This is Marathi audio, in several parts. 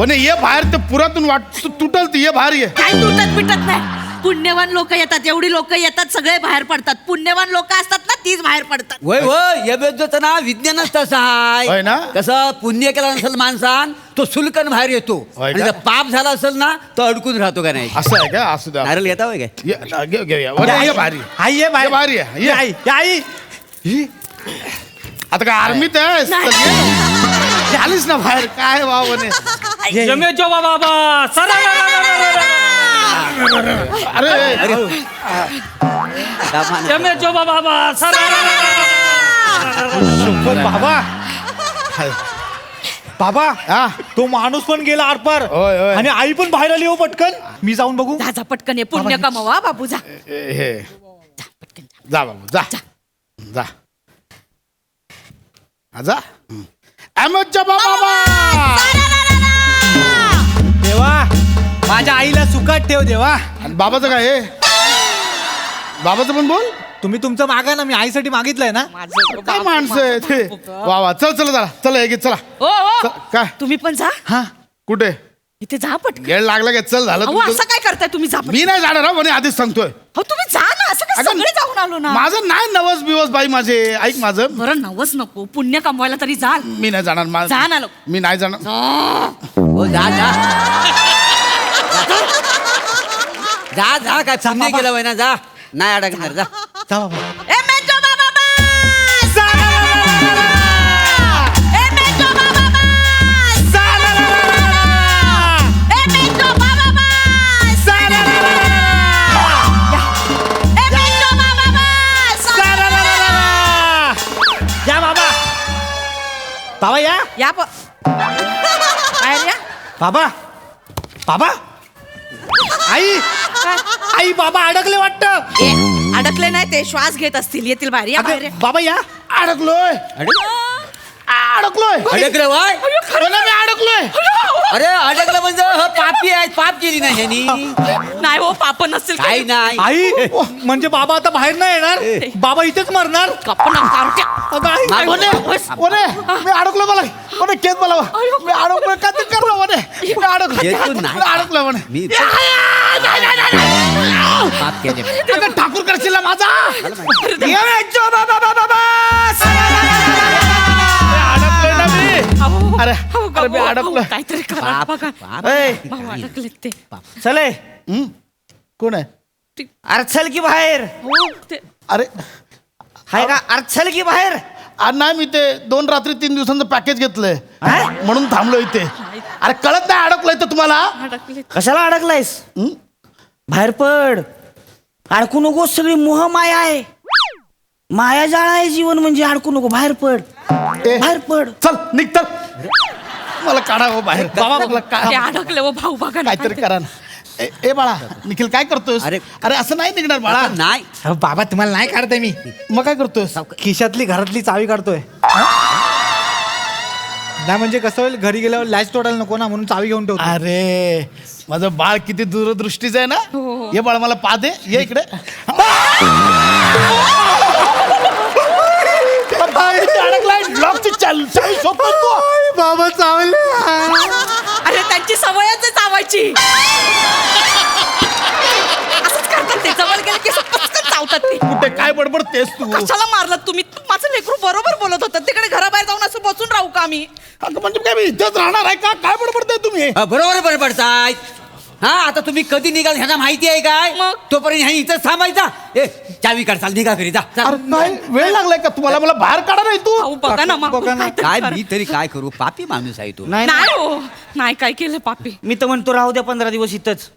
म्हणे ये बाहेर, ते पुरातून वाट तुटल, ती ये बाहेर ये. काय तुटत पिटत नाही. पुण्यवान लोक येतात, एवढी लोक येतात, सगळे बाहेर पडतात. पुण्यवान लोक असतात ना, तीच बाहेर पडतात. वय वय या बेजोचं ना विज्ञानच तसं होय आहे ना? कसं पुण्य केला नसेल माणसान तो सुलकन बाहेर येतो होय आणि का? जर पाप झाला असेल ना तो अडकून राहतो का नाही. असं आहे का? असू द्या. नारळ घेता होय काय घेऊया. म्हणे ये बाहेर ये. आई ये बाहेर. ये बाहेर ये. ये. आई आई ही. आता काय आर्मीत आहेस? तर ये. आलीस ना बाहेर, काय वा म्हणे. जमेजो बाबा सरा अरे जमेजो बाबा सरा बाबा बाबा हा. तो माणूस पण गेला आरपार होय, होय. आणि आई पण बाहेर आली हो पटकन. मी जाऊन बघू. जा जा पटकन ये, पुण्य कमावा बाबू, जा. हे जा बाबू जा जा जा. अहमदच्या बाबा. देवा माझ्या आईला सुखात ठेव देवा. आणि बाबाचं काय हे? बाबाचं पण बोल. तुम्ही तुमचं मागा ना, मी आईसाठी मागितलंय ना. काय माणसं आहे ते. वा वा, चल चल जरा, चल हे घे, चला. ओ ओ, काय तुम्ही पण जा. हा कुठे इथे जा पटकन. गेड लागला का? चल झालं अहो तुमचं. असं काय करताय तुम्ही? जा पटकन. मी नाही जाणार हा, म्हणे आधीच सांगतोय. अहो तुम्ही जा ना, असं काय? अगं, सगळे जाऊन आलो ना. माझं नाही नवस बिवस बाई माझे. ऐक माझं, बरं नवस नको, पुण्य कमवायला तरी जाल. मी नाही जाणार. जा ना लोक. मी नाही जाणार. हो जा जा जा जा काय पुण्य केलं वय ना. जा नाही अडकणार जा. जा बाबा. ए मेजो बाबा बस! ए मेजो बाबा बस! ए मेजो बाबा बस! ए मेजो बाबा बस! या बाबा. बाबा या. या बाहेर या. बाबा बाबा आई आई बाबा अडकले वाटतं. ए, अडकले नाही ते, श्वास घेत असतील, येतील बाहेर. या बाहेर या. बाबा या. अडकलोय अडकलोय. अडकलं वय बोला, मी अडकलोय. अरे अडकलं म्हणजे ह पापी आहे. पाप केली नाही ह्यांनी. नाही हो, पाप नसतील काही नाही. आई म्हणजे बाबा आता बाहेर नाही येणार. बाबा इथेच मरणार. कपन कारट्या. अगं, आई. नाही, कोणे कोणे मी अडकलो. मला कोणे केस मला. मी अडकलोय का ते करलो म्हणे. मी अडकलो. येतो नाही. मी अडकलोय म्हणे. मी पाप केले. अगं, ठाकूर करशील ना माझा. अडकलोय ना मी. अहो, अरे अहो, अरे मी अहो, अडकलोय. काहीतरी करा पाप बघा. पाप ए, भाऊ अडकलेत ते. चले कोण आहे? अरे चल की बाहेर. हो, ते अरे हाय का? अरे चल की बाहेर. आज नाही, मी ते 2 रात्री 3 दिवसांचं पॅकेज घेतलंय म्हणून थांबलो इथे. अरे कळत नाही अडकलोय तर तुम्हाला. अडकलेत. कशाला अडकलायस? बाहेर पड. अडकू नको. सगळी मोह माया आहे. माया जाळ आहे जीवन म्हणजे. अडकू नको. बाहेर पड. ए, बाहेर पड. चल निघ चल. मला काढा हो बाहेर. बाबा मला ते काढा. अडकले हो भाऊ, बघा ना. काहीतरी करा ना. ए बाळा, निखिल काय करतोयस? अरे. अरे असं नाही निघणार बाळा. नाही. अहो, बाबा तुम्हाला नाही काढताय मी. मग काय करतोयस? खिशातली घरातली चावी काढतोय. नाही म्हणजे कसं होईल, घरी गेल्यावर लॅच तोडायला नको ना, म्हणून चावी घेऊन ठेवतो. अरे माझं बाळ किती दूरदृष्टीचं आहे ना. ये बाळ मला पा दे. ये इकडे. अडकलाय. लॉकची चावी शोधतोय तू. बाबा चावले. अरे त्यांची सवयच आहे चावायची. असंच करतात ते, जवळ गेले की पटकन चावतात ते. कुठे काय बडबडतेस तू? कशाला मारलात तुम्ही? माझं लेकरू बरोबर बोलत होतं. तिकडे घराबाहेर जाऊन असं बसून राहू का आम्ही? अगं, म्हणजे काय मी इथेच राहणार आहे का? काय बडबडताय तुम्ही? बरोबर बरं पडताय. हा आता तुम्ही कधी निघाल ह्यांना माहिती आहे काय? मग? तोपर्यंत ह्या इथंच थांबायचा. ए चावी काढ, चाल निघा घरी जा. अरे काय वेळ लागलाय का तुम्हाला? मला बाहेर काढा नाही तू. भाऊ बघा ना, मग काहीतरी काय करा. मी तरी काय करू? पापी माणूस आहे तू. नाही नाही हो, नाही काय केलं पापी. मी तर म्हणतो राहू द्या 15 दिवस इथंच.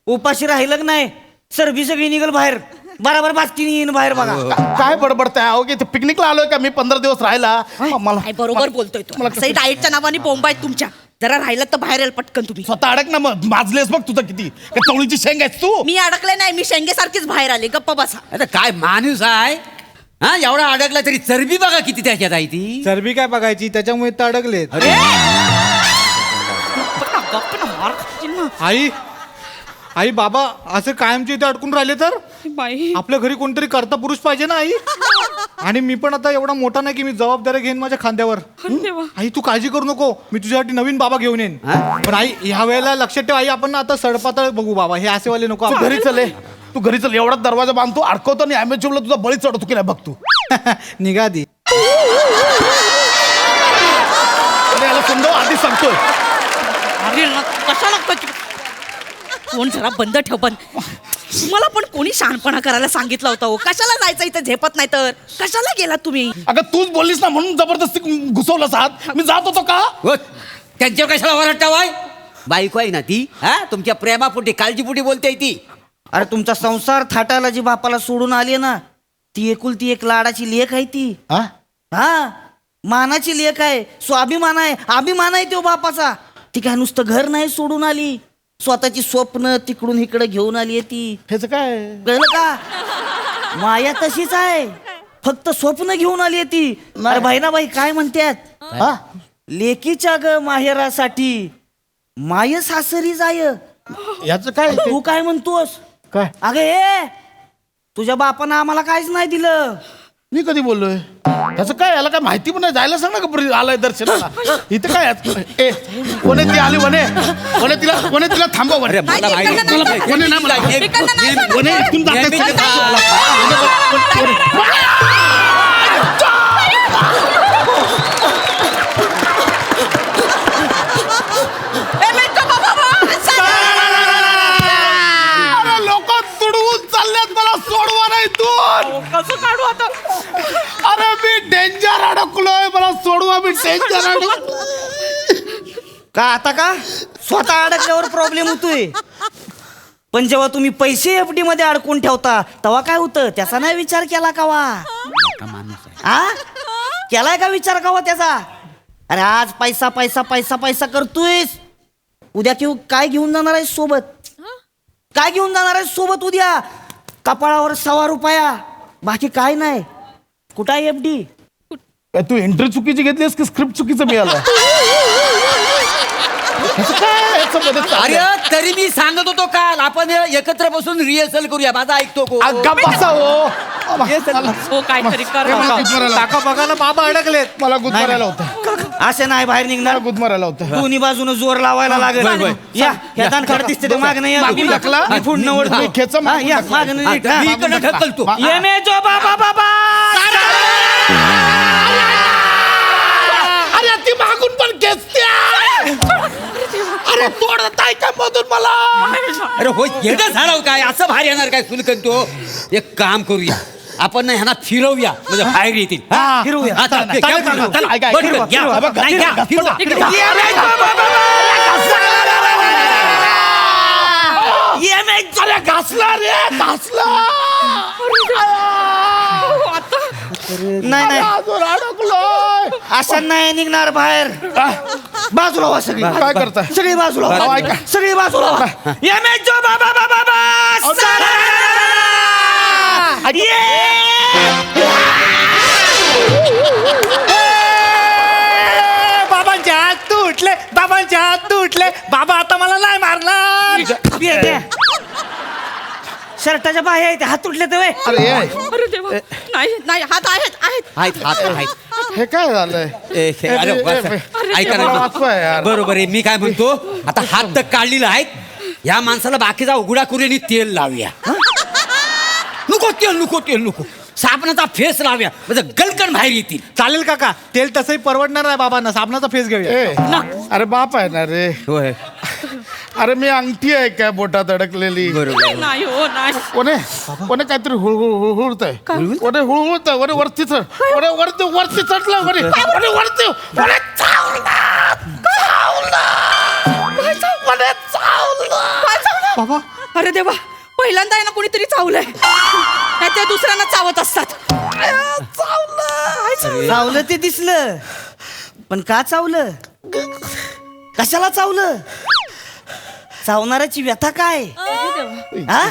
उपाशी राहिलं नाही. सरबी सगळी निघल बाहेर. बराबर बास्तीने येईन बाहेर बघा. काय बडबडताय? अहो इथे पिकनिकला आलोय का मी 15 दिवस राहायला? मला काय बरोबर बोलतोय तो. असंही डाएटच्या नावाने बोंब आहेत तुमच्या. जरा राहिलं तर बाहेर येईल पटकन तुम्ही. स्वतः अडक ना. मग माजलेस बघ तुझं किती. का चवळीची शेंग आहेस तू? मी अडकले नाही, मी शेंगेसारखीच बाहेर आले. गप्प बसा. आता काय माणूस आहे? हा एवढा अडकला तरी चरबी बघा किती त्याच्यात आहे ती. चरबी काय बघायची, त्याच्यामुळे तर अडकलेत. अरे गप्प ना, मार खाशील ना. आई आई बाबा असं कायमचे इथे अडकून राहिले तर बाई आपल्या घरी कोणतरी कर्ता पुरुष पाहिजे ना आई. आणि मी पण आता एवढा मोठा नाही की मी जबाबदारी घेईन माझ्या खांद्यावर आई तू काळजी करू नको, मी तुझ्यासाठी नवीन बाबा घेऊन येईन. पण आई ह्या वेळेला लक्षात ठेव आई, आपण ना आता सडपातळ बघू बाबा, हे असेवाले नको तू आपण. घरी चले, तू घरी चल. एवढा दरवाजा बांधतो, अडकवतो आणि ॲमेच्युअरला तुझा बळी चढवतो की नाही बघ तू. निघा आधी. अरे याला समजावं, आधी सांगतोय. अरे कशाला फोन जरा बंद ठेव. पण मला पण कोणी शहाणपणा करायला सांगितलं होतं हो. कशाला जायचं इथं झेपत नाही तर कशाला गेला तुम्ही? अगं तूच बोललीस ना म्हणून जबरदस्ती घुसवलंस आत. मी जात होतो का? हो, त्यांच्यावर कशाला वरटता वाय? बायको आहे ना ती, हा तुमच्या प्रेमापोटी काळजीपोटी बोलते ती. अरे तुमचा संसार थाटायला जी बापाला सोडून आली ना, ती एकुलती एक लाडाची लेख आहे ती. हा? हा, मानाची लेख आहे, स्वाभिमान आहे, अभिमान आहे तो बापाचा. ती काय नुसतं घर नाही सोडून आली, स्वतःची स्वप्न तिकडून इकडे घेऊन आली ती. हेच काय? कळलं का? माया तशीच आहे, फक्त स्वप्न घेऊन आली ती. अरे बहिणाबाई काय म्हणतात? हा? लेकीच्या ग माहेरासाठी माय सासरी जाय. याचं काय? तू काय म्हणतोस? काय? अगं हे तुझ्या बापानं आम्हाला काहीच नाही दिलं. मी कधी बोललोय? त्याचं काय? याला काय माहिती पण नाही. जायला सांग ना का आलाय दर्शनाला. इथं काय ए कोणे ती आली वने, कोणे तिला थांबव वने. अरे मला माहिती इकडनं नाही. वने ना मला. इकडनं नाही. वने इथून जाते. अरे लोक तुडवून चालल्यात, मला सोडवा नाही तू. कसं काढू आता? अरे मी डेंजर अडकलोय, मला सोडवा. मी डेंजर अडकलो. का आता का स्वतः अडकल्यावर प्रॉब्लेम होतोय, पण जेव्हा तुम्ही पैसे एफडी मध्ये अडकून ठेवता तेव्हा काय होतं त्याचा नाही विचार केला का वा? हा, केलाय का विचार का वा त्याचा? अरे आज पैसा पैसा पैसा पैसा करतोयस, उद्या काय घेऊन जाणार आहे सोबत? काय घेऊन जाणार आहे सोबत उद्या? कपाळावर 100 रुपया, बाकी काय नाही. कुठं आहे एफडी? तू एंट्री चुकीची घेतलीस की स्क्रिप्ट चुकीचं मिळालं? काय याचं मध्ये अरे चाललंय? तरी मी सांगत होतो काल आपण एकत्र बसून रिहर्सल करूया. माझा ऐकतो को? अगं बसा हो. हो काहीतरी कर. काका बघा ना बाबा अडकलेत. मला गुदमरायला होतं. असे नाही बाहेर निघणार. मला गुदमरायला होतं. दोन्ही बाजूनं जोर लावायला लागेल. या ह्या खड दिसते माग नाही मागून ढकला. पुढनं वळतो. मी खेचा मागून या ढकला. मागं नीट. मी इकडनं ढकलतो. ये मे जो बाबा बाबा. अरे ती मागून पण खेचते. अरे तोडत आहे का मधून मला? अरे हो येणं झालं काय असं बाहेर येणार काय सुलकन तो? एक काम करूया आपण ना ह्यांना फिरवूया म्हणजे बाहेर येतील. हा, फिरवूया. हा, चला, चालेल, घ्या, चालेल, फिरवा. चालेल, ऐका, बरं, फिरवा, घ्या. फिरवा. नाही, घ्या, फिरवा. फिरवा. ये मे जो बाबा बाबा. ये मे जो. अरे घासला रे, घासला. नाही नाही अजून अडकलोय. असं नाही निघणार बाहेर. बाजूला व्हा सगळी. काय करताय? सगळी बाजूला अहो, व्हा. ऐका. सगळी बाजूला व्हा. ये मे जो बाबा बाबा बाबा. बाबांचे हात तुटले, बाबांचे हात तुटले. बाबा आता मला नाही मारणार. शर्टाच्या बाहेर आहेत हात तुटले तर वे. अरे ये. अरे देवा. नाही नाही हात आहेत आहेत. आहेत. हे काय झालंय? अरे बस. ऐका मला ना वाचवाय यार. बरोबर आहे. मी काय म्हणतो आता हात तर काढलेला आहेत, या माणसाला बाकीचा उघडा करून आणि तेल लावूया. नको तेल नको तेल नको, साबणाचा फेस लावूया म्हणजे गलकन बाहेर येतील. चालेल काका, तेल तसंही परवडणार नाही बाबांना, साबणाचा फेस घेऊया. ए, अरे बाप आहे ना रे. होय अरे मी अंगठी आहे काय बोटात अडकलेली? बरोबर. नाही हो नाही. कोणे काहीतरी हुळहुळतय. कोणे हुळहुळतय. वरे वरती चढ. वरे वरती चढला. वरे वरती. वरे चावला. वरे चावला. बाबा अरे देवा, पहिल्यांदा आहे ना कोणीतरी चावलंय. नाही ते दुसऱ्यांना चावत असतात. चावलं ते दिसलं, पण का चावलं? कशाला चावलं? चावणाऱ्याची व्यथा काय? हा?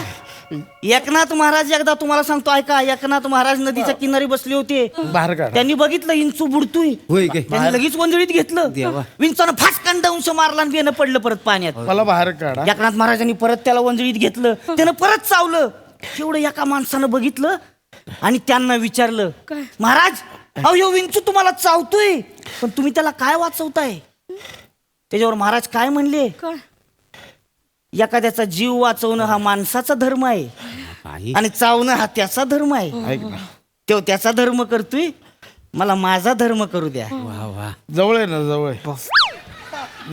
एकनाथ महाराज एकदा तुम्हाला सांगतो ऐका. एकनाथ महाराज नदीच्या किनारी बसले होते. बाहेर काढ. त्यांनी बघितलं इंचू बुडतोय. होय काय? त्यांनी लगेच वंजळीत घेतलं. देवा. विंचानं फासकन दंश मारला आणि बेनं पडलं परत पाण्यात. मला बाहेर काढा. एकनाथ महाराजांनी परत त्याला वंजळीत घेतलं. त्यानं परत चावलं. तेवढं एका माणसानं बघितलं, आणि त्यांना विचारलं काय? महाराज अहो ह्यो विंचू तुम्हाला चावतोय पण तुम्ही त्याला काय वाचवताय. त्याच्यावर महाराज काय म्हणले, काय? एखाद्याचा जीव वाचवणं हा माणसाचा धर्म आहे आई. आणि चावणं हा त्याचा धर्म आहे. ऐक ना, तो त्याचा धर्म करतोय, मला माझा धर्म करू द्या. वा वा. जवळ आहे ना, जवळ आहे.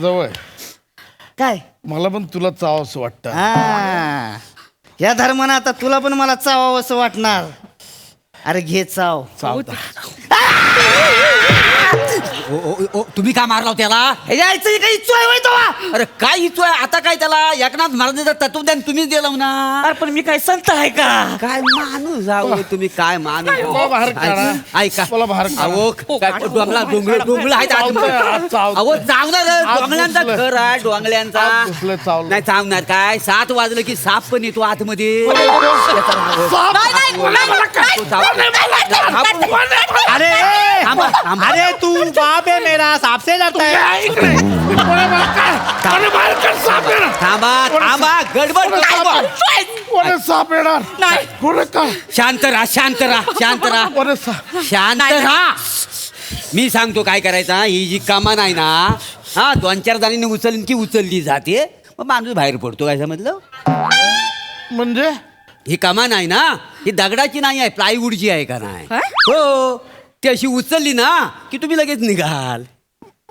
जवळ आहे. काय मला पण तुला चाव असं वाटतं. हा या धर्मानं आता तुला पण मला चावावं असं वाटणार. अरे घे चाव. चावता. ओ, ओ, ओ, तुम्ही का मारला हो त्याला? हे जायचं काही चोय होय तेव्हा. अरे काय इच्छा आहे आता? काय त्याला एकनाथ महाराजांचं तत्वज्ञान तुम्हीच दिलं ना. अरे पण मी काय संत आहे का. काय माणूस जाऊ तुम्ही, काय माणूस. मला बाहेर काढा. ऐका मला बाहेर काढा. अहो काय डोंगळ आहेत चावतोय, आज चावतोय. अहो चावणार आज डोंगल्यांचा घुसलंय. घर आहे डोंगल्यांचा. आज घुसलंय, चावलं. नाही चावणार काय. 7 वाजलं की साप पण येतो आतमध्ये. अरे थांबा, थांबा. अरे तू बाप है मेरा, सांप से डरता है. थांबा थांबा गडबड करू नका. कोणी साप येणार नाही. कोणी का शांत राहा शांत राहा शांत राहा कोणी साप. शांत राहा. मी सांगतो काय करायचा. ही जी कमान आहे ना, हा 2-4 जणांनी उचलली की उचलली जाते, मग माणूस बाहेर पडतो. काय समजलं? म्हणजे ही कमान आहे ना, ही दगडाची नाही आहे, प्लायवूडची आहे का नाही. काय? हो ती अशी उचलली ना की तुम्ही लगेच निघाल.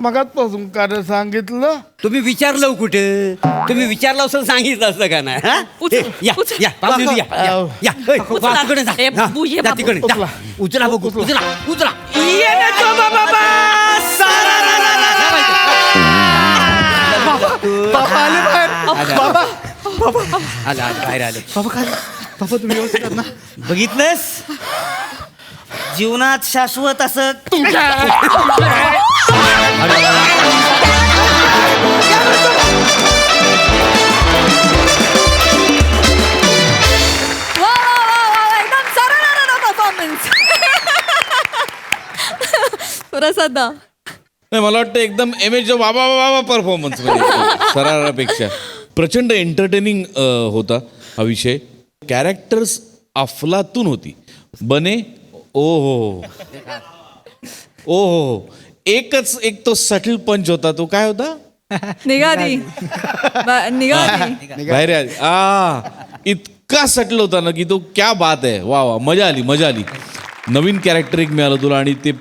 मगाचपासून काय सांगितलं. तुम्ही विचारलं कुठे? तुम्ही विचारलं असं सांगितलं असं का नाही. हा? उचल, या उचल. या पाहुणे, या, या, या. ए, उचला. तिकडे जा. ए, हा, बाबू, ये जा बाबू. तिकडे जा. उचला. उचला बघू उचला उचला. बाबा आले बाहेर. बाबा आलं आलं बाहेर आलं. बाबा काय बाबा तुम्ही व्यवस्थित आहात ना. बघितलंस जीवनात शाश्वत असं एकदम सरळ परफॉर्मन्स. प्रसादा नाही मला वाटतं एकदम एमएच बाबा बाबा परफॉर्मन्स सरारापेक्षा प्रचंड एंटरटेनिंग होता हा विषय. कॅरेक्टर्स अफलातून होती. बने ओ हो हो एकच एक तो सटल पंच होता. तो काय होता? निघाली बाहेर इतका सटल होता ना की तो क्या बात आहे. वा वा मजा आली मजा आली. नवीन कॅरेक्टर एक मिळालं तुला आणि ते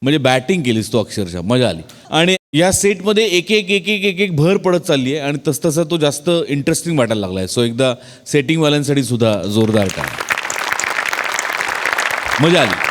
म्हणजे बॅटिंग केलीस तो अक्षरशः मजा आली. आणि या सेटमध्ये एक एक एक एक एक एक भर पडत चालली आहे आणि तसतसा तो जास्त इंटरेस्टिंग वाटायला लागलाय. सो एकदा सेटिंगवाल्यांसाठी सुद्धा जोरदार टाळ्या. मजा आली.